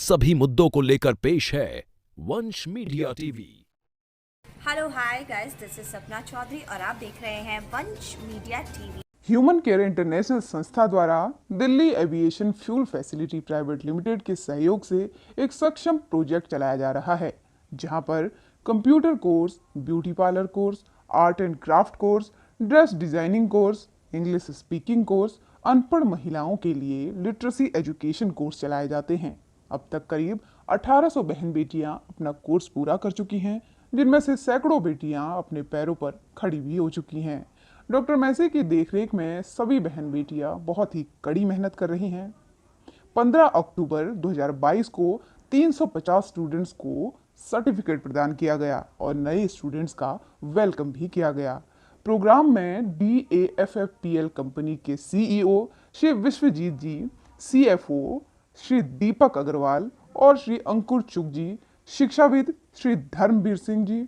सभी मुद्दों को लेकर पेश है वंश media TV. Hello hi guys, this is Sapna Chaudhary और आप देख रहे हैं वंश media TV. Human care international संस्था द्वारा Delhi aviation fuel facility private limited के सहयोग से एक सक्षम प्रोजेक्ट चलाया जा रहा है, जहां पर computer course, beauty parlour course, art and craft course, dress designing course, English speaking course, अनपढ़ महिलाओं के लिए लिटरेसी एजुकेशन कोर्स चलाए जाते हैं। अब तक करीब 1800 बहन बेटियां अपना कोर्स पूरा कर चुकी हैं, जिनमें से सैकड़ों बेटियां अपने पैरों पर खड़ी भी हो चुकी हैं। डॉक्टर मैसी की देखरेख में सभी बहन बेटियां बहुत ही कड़ी मेहनत कर रही हैं। 15 अक्टूबर 2022 को 350 स्टूडेंट्स को सर्टिफिकेट प्रदान किया गया और नए स्टूडेंट्स का वेलकम भी किया गया। प्रोग्राम में DAFFPL कंपनी के CEO श्री विश्वजीत जी, CFO श्री दीपक अग्रवाल और श्री अंकुर चुग जी, शिक्षाविद श्री धर्मवीर सिंह जी,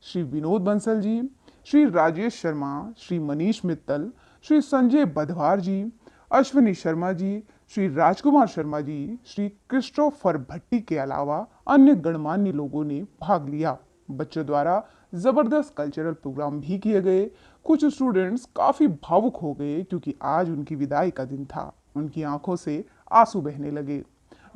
श्री विनोद बंसल जी, श्री राजेश शर्मा, श्री मनीष मित्तल, श्री संजय बधवार जी, अश्विनी शर्मा जी, श्री राजकुमार शर्मा जी, श्री क्रिस्टोफर भट्टी के अलावा अन्य गणमान्य लोगों ने भाग लिया। बच्चों द्वारा जबरदस्त कल्चरल प्रोग्राम भी किए गए। कुछ स्टूडेंट्स काफी भावुक हो गए क्योंकि आज उनकी विदाई का दिन था। उनकी आंखों से आंसू बहने लगे।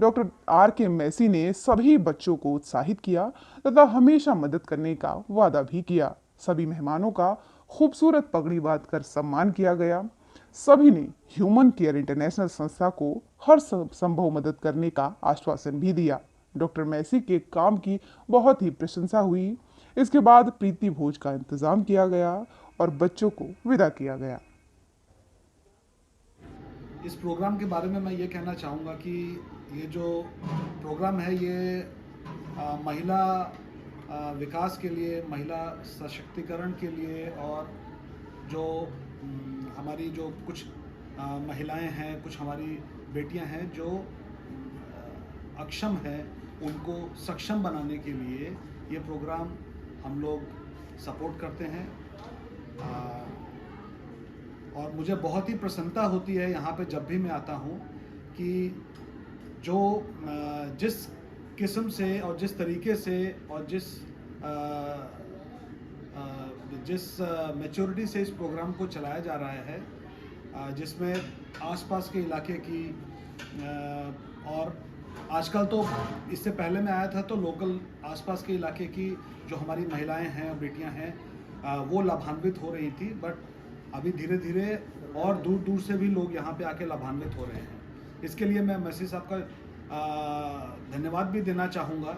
डॉक्टर RK मैसी ने सभी बच्चों को उत्साहित किया तथा हमेशा मदद करने का वादा भी किया। सभी मेहमानों का खूबसूरत पगड़ी बांधकर सम्मान किया गया। सभी ने ह्यूमन केयर इंटरनेशनल संस्था को हर संभव मदद करने का आश्वासन भी दिया। डॉक्टर मैसी के काम की बहुत ही प्रशंसा हुई। इसके बाद प्रीति भोज का इंतजाम किया गया और बच्चों को विदा किया गया। इस प्रोग्राम के बारे में मैं ये कहना चाहूँगा कि ये जो प्रोग्राम है ये महिला विकास के लिए, महिला सशक्तिकरण के लिए और जो हमारी जो कुछ महिलाएं हैं, कुछ हमारी बेटियां हैं जो अक्षम हैं, उनको सक्षम बनाने के लिए ये प्रोग्राम हम लोग सपोर्ट करते हैं। और मुझे बहुत ही प्रसन्नता होती है यहाँ पे जब भी मैं आता हूँ कि जो जिस किस्म से और जिस तरीके से और जिस मैच्योरिटी से इस प्रोग्राम को चलाया जा रहा है, जिसमें आसपास के इलाके की और आजकल तो इससे पहले मैं आया था तो लोकल आसपास के इलाके की जो हमारी महिलाएं हैं और बेटियां हैं वो लाभान्वित हो रही थी, बट अभी धीरे धीरे और दूर दूर से भी लोग यहाँ पे आके लाभान्वित हो रहे हैं। इसके लिए मैं मैसी साहब का धन्यवाद भी देना चाहूँगा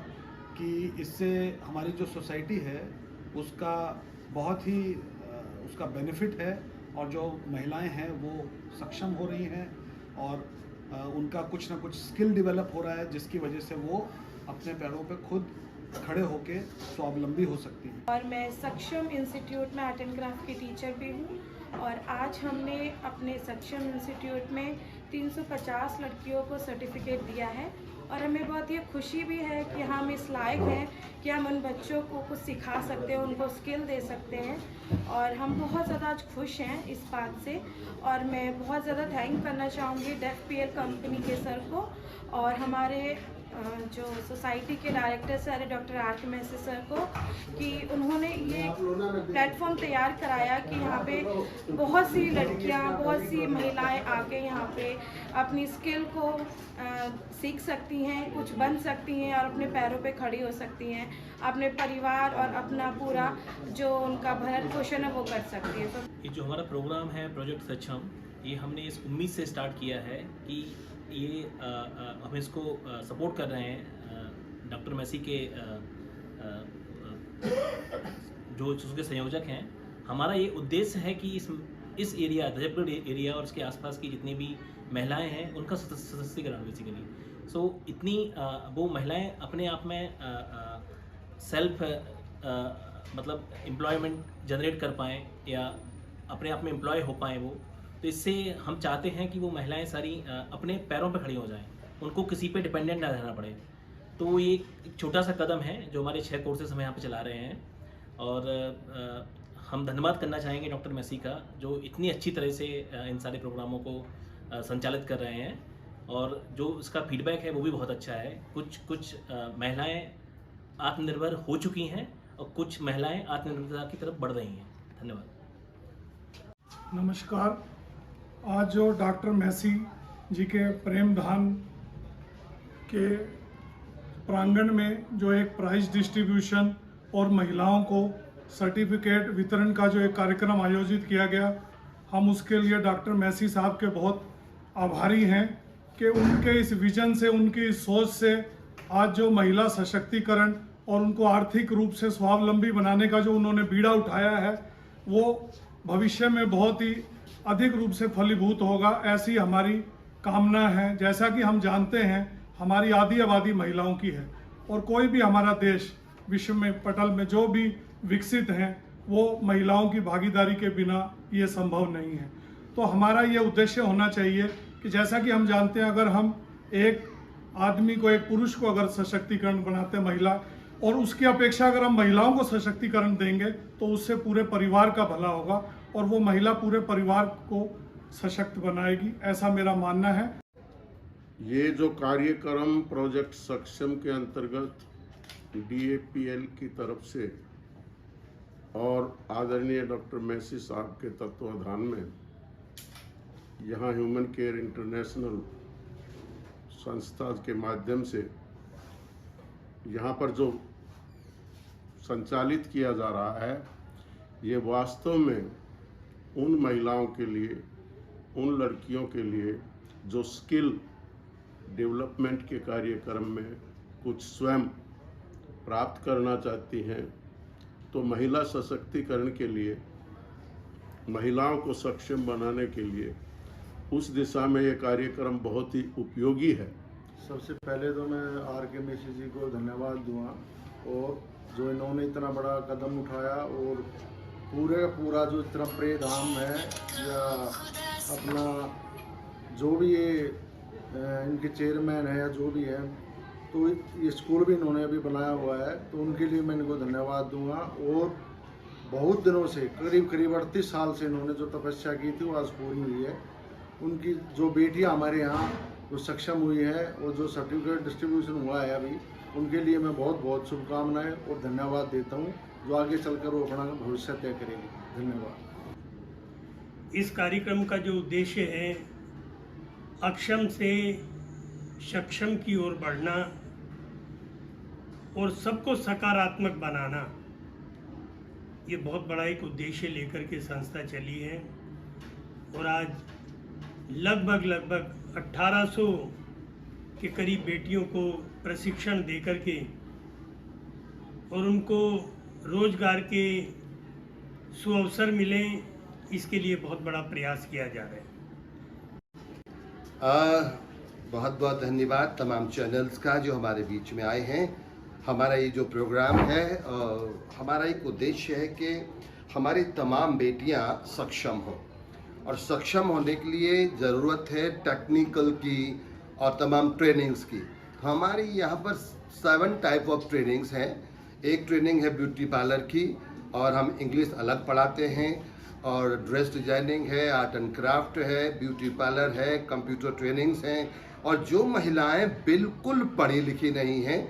कि इससे हमारी जो सोसाइटी है उसका बहुत ही उसका बेनिफिट है और जो महिलाएं हैं वो सक्षम हो रही हैं और उनका कुछ ना कुछ स्किल डेवलप हो रहा है, जिसकी वजह से वो अपने पैरों पे खुद खड़े होके स्वावलंबी हो सकती हैं। और मैं सक्षम इंस्टीट्यूट में आर्ट एंड क्राफ्ट की टीचर भी हूँ और आज हमने अपने सक्षम इंस्टीट्यूट में 350 लड़कियों को सर्टिफिकेट दिया है और हमें बहुत ये खुशी भी है कि हम इस लायक हैं कि हम उन बच्चों को कुछ सिखा सकते हैं, उनको स्किल दे सकते हैं और हम बहुत ज़्यादा आज खुश हैं इस बात से। और मैं बहुत ज़्यादा थैंक करना चाहूँगी DAFFPL कंपनी के सर को और हमारे जो सोसाइटी के डायरेक्टर सर है डॉक्टर RK मैसी सर को कि उन्होंने ये प्लेटफॉर्म तैयार कराया कि यहाँ पे बहुत सी लड़कियाँ, बहुत सी महिलाएं आके यहाँ पे अपनी स्किल को सीख सकती हैं, कुछ बन सकती हैं और अपने पैरों पे खड़ी हो सकती हैं, अपने परिवार और अपना पूरा जो उनका भरण पोषण है वो कर सकती है। ये जो हमारा प्रोग्राम है प्रोजेक्ट सक्षम, ये हमने इस उम्मीद से स्टार्ट किया है कि ये हम इसको सपोर्ट कर रहे हैं डॉक्टर मैसी के जो उसके संयोजक हैं। हमारा ये उद्देश्य है कि इस एरिया रजबगढ़ एरिया और इसके आसपास की जितनी भी महिलाएं हैं उनका सशक्तिकरण बेसिकली। सो इतनी वो महिलाएं अपने आप में सेल्फ मतलब एम्प्लॉयमेंट जनरेट कर पाएँ या अपने आप में एम्प्लॉय हो पाएँ वो, तो इससे हम चाहते हैं कि वो महिलाएं सारी अपने पैरों पर खड़ी हो जाएं, उनको किसी पे डिपेंडेंट ना रहना पड़े। तो ये एक छोटा सा कदम है जो हमारे 6 कोर्सेज हम यहाँ पे चला रहे हैं और हम धन्यवाद करना चाहेंगे डॉक्टर मैसी का जो इतनी अच्छी तरह से इन सारे प्रोग्रामों को संचालित कर रहे हैं। और जो इसका फीडबैक है वो भी बहुत अच्छा है। कुछ महिलाएं आत्मनिर्भर हो चुकी हैं और कुछ महिलाएं आत्मनिर्भरता की तरफ बढ़ रही हैं। धन्यवाद। नमस्कार। आज जो डॉक्टर मैसी जी के प्रेमधान के प्रांगण में जो एक प्राइज डिस्ट्रीब्यूशन और महिलाओं को सर्टिफिकेट वितरण का जो एक कार्यक्रम आयोजित किया गया, हम उसके लिए डॉक्टर मैसी साहब के बहुत आभारी हैं कि उनके इस विजन से, उनकी इस सोच से आज जो महिला सशक्तिकरण और उनको आर्थिक रूप से स्वावलंबी बनाने का जो उन्होंने बीड़ा उठाया है, वो भविष्य में बहुत ही अधिक रूप से फलीभूत होगा, ऐसी हमारी कामना है। जैसा कि हम जानते हैं हमारी आधी आबादी महिलाओं की है और कोई भी हमारा देश विश्व में पटल में जो भी विकसित हैं वो महिलाओं की भागीदारी के बिना ये संभव नहीं है। तो हमारा ये उद्देश्य होना चाहिए कि जैसा कि हम जानते हैं, अगर हम एक आदमी को, एक पुरुष को अगर सशक्तिकरण बनाते हैं महिला, और उसकी अपेक्षा अगर हम महिलाओं को सशक्तिकरण देंगे तो उससे पूरे परिवार का भला होगा और वो महिला पूरे परिवार को सशक्त बनाएगी, ऐसा मेरा मानना है। ये जो कार्यक्रम प्रोजेक्ट सक्षम के अंतर्गत DAPL की तरफ से और आदरणीय डॉक्टर मैसी साहब के तत्वाधान में यहाँ ह्यूमन केयर इंटरनेशनल संस्था के माध्यम से यहाँ पर जो संचालित किया जा रहा है, ये वास्तव में उन महिलाओं के लिए, उन लड़कियों के लिए जो स्किल डेवलपमेंट के कार्यक्रम में कुछ स्वयं प्राप्त करना चाहती हैं, तो महिला सशक्तिकरण के लिए, महिलाओं को सक्षम बनाने के लिए उस दिशा में ये कार्यक्रम बहुत ही उपयोगी है। सबसे पहले तो मैं RK मैसी जी को धन्यवाद दूंगा, और जो इन्होंने इतना बड़ा कदम उठाया और पूरा जो इतना प्रेधाम है या अपना जो भी ये इनके चेयरमैन है या जो भी है, तो ये स्कूल भी इन्होंने अभी बनाया हुआ है, तो उनके लिए मैं इनको धन्यवाद दूंगा। और बहुत दिनों से, करीब 38 साल से इन्होंने जो तपस्या की थी वो आज पूरी हुई है। उनकी जो बेटियां हमारे यहाँ जो सक्षम हुई है और जो सर्टिफिकेट डिस्ट्रीब्यूशन हुआ है अभी, उनके लिए मैं बहुत बहुत शुभकामनाएं और धन्यवाद देता हूँ, जो आगे चलकर वो अपना भविष्य तय करेगी। धन्यवाद। इस कार्यक्रम का जो उद्देश्य है अक्षम से सक्षम की ओर बढ़ना और सबको सकारात्मक बनाना, ये बहुत बड़ा एक उद्देश्य लेकर के संस्था चली है। और आज लगभग 1800 के करीब बेटियों को प्रशिक्षण देकर के और उनको रोजगार के सुअवसर मिले, इसके लिए बहुत बड़ा प्रयास किया जा रहा है। बहुत बहुत धन्यवाद तमाम चैनल्स का जो हमारे बीच में आए हैं। हमारा ये जो प्रोग्राम है, हमारा एक उद्देश्य है कि हमारी तमाम बेटियां सक्षम हों, और सक्षम होने के लिए ज़रूरत है टेक्निकल की और तमाम ट्रेनिंग्स की। हमारी यहाँ पर 7 टाइप ऑफ ट्रेनिंग्स हैं। एक ट्रेनिंग है ब्यूटी पार्लर की, और हम इंग्लिश अलग पढ़ाते हैं, और ड्रेस डिजाइनिंग है, आर्ट एंड क्राफ्ट है, ब्यूटी पार्लर है, कंप्यूटर ट्रेनिंग्स हैं। और जो महिलाएं बिल्कुल पढ़ी लिखी नहीं हैं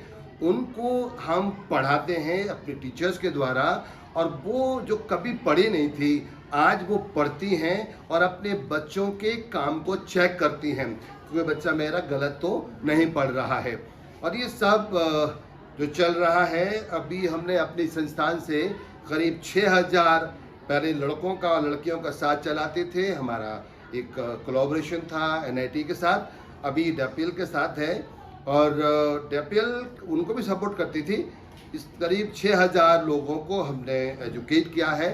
उनको हम पढ़ाते हैं अपने टीचर्स के द्वारा, और वो जो कभी पढ़ी नहीं थी आज वो पढ़ती हैं और अपने बच्चों के काम को चेक करती हैं कि बच्चा मेरा गलत तो नहीं पढ़ रहा है। और ये सब जो चल रहा है, अभी हमने अपनी संस्थान से करीब 6000 पहले लड़कों का और लड़कियों का साथ चलाते थे। हमारा एक कोलैबोरेशन था NIT के साथ, अभी DAPL के साथ है, और DAPL उनको भी सपोर्ट करती थी। इस करीब 6000 लोगों को हमने एजुकेट किया है,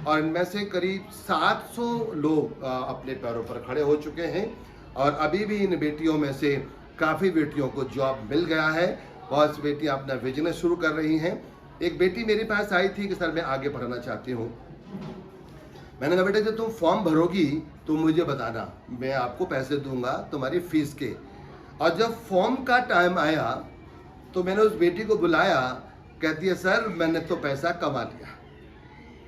और इनमें से करीब 700 लोग अपने पैरों पर खड़े हो चुके हैं। और अभी भी इन बेटियों में से काफ़ी बेटियों को जॉब मिल गया है, बहुत सी बेटियाँ अपना बिजनेस शुरू कर रही हैं। एक बेटी मेरे पास आई थी कि सर मैं आगे पढ़ना चाहती हूँ। मैंने कहा बेटा जब तुम फॉर्म भरोगी तो मुझे बताना, मैं आपको पैसे दूंगा तुम्हारी फीस के। और जब फॉर्म का टाइम आया तो मैंने उस बेटी को बुलाया, कहती है सर मैंने तो पैसा कमा लिया।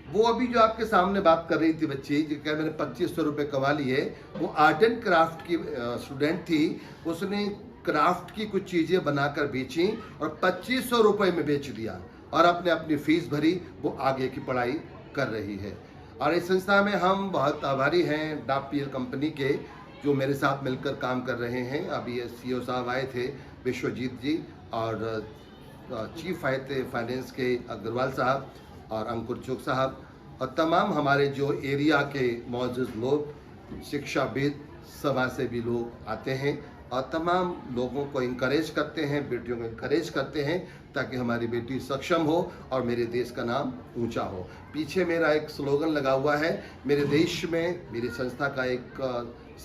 वो अभी जो आपके सामने बात कर रही थी बच्ची, जो कह मैंने 2500 रुपये कमा लिए, वो आर्ट एंड क्राफ्ट की स्टूडेंट थी। उसने क्राफ्ट की कुछ चीज़ें बनाकर बेची और 2500 रुपये में बेच दिया और अपनी फीस भरी, वो आगे की पढ़ाई कर रही है। और इस संस्था में हम बहुत आभारी हैं डापीएल कंपनी के, जो मेरे साथ मिलकर काम कर रहे हैं। अभी CEO साहब आए थे, विश्वजीत जी, और चीफ फाइनेंस के अग्रवाल साहब और अंकुर चौक साहब, और तमाम हमारे जो एरिया के मौजूद लोग, शिक्षाविद, सभा से भी लोग आते हैं और तमाम लोगों को इनकरेज करते हैं, बेटियों को इनकरेज करते हैं ताकि हमारी बेटी सक्षम हो और मेरे देश का नाम ऊंचा हो। पीछे मेरा एक स्लोगन लगा हुआ है, मेरे देश में, मेरी संस्था का एक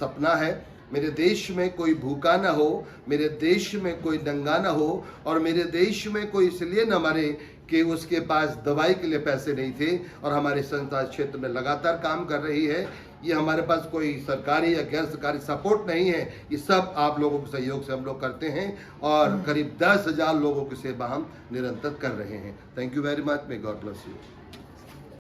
सपना है, मेरे देश में कोई भूखा ना हो, मेरे देश में कोई नंगा ना हो, और मेरे देश में कोई इसलिए न मरे कि उसके पास दवाई के लिए पैसे नहीं थे। और हमारी संस्था क्षेत्र में लगातार काम कर रही है। ये हमारे पास कोई सरकारी या गैर सरकारी सपोर्ट नहीं है, ये सब आप लोगों के सहयोग से हम लोग करते हैं और करीब 10,000 लोगों की सेवा हम निरंतर कर रहे हैं। Thank you very much, may God bless you.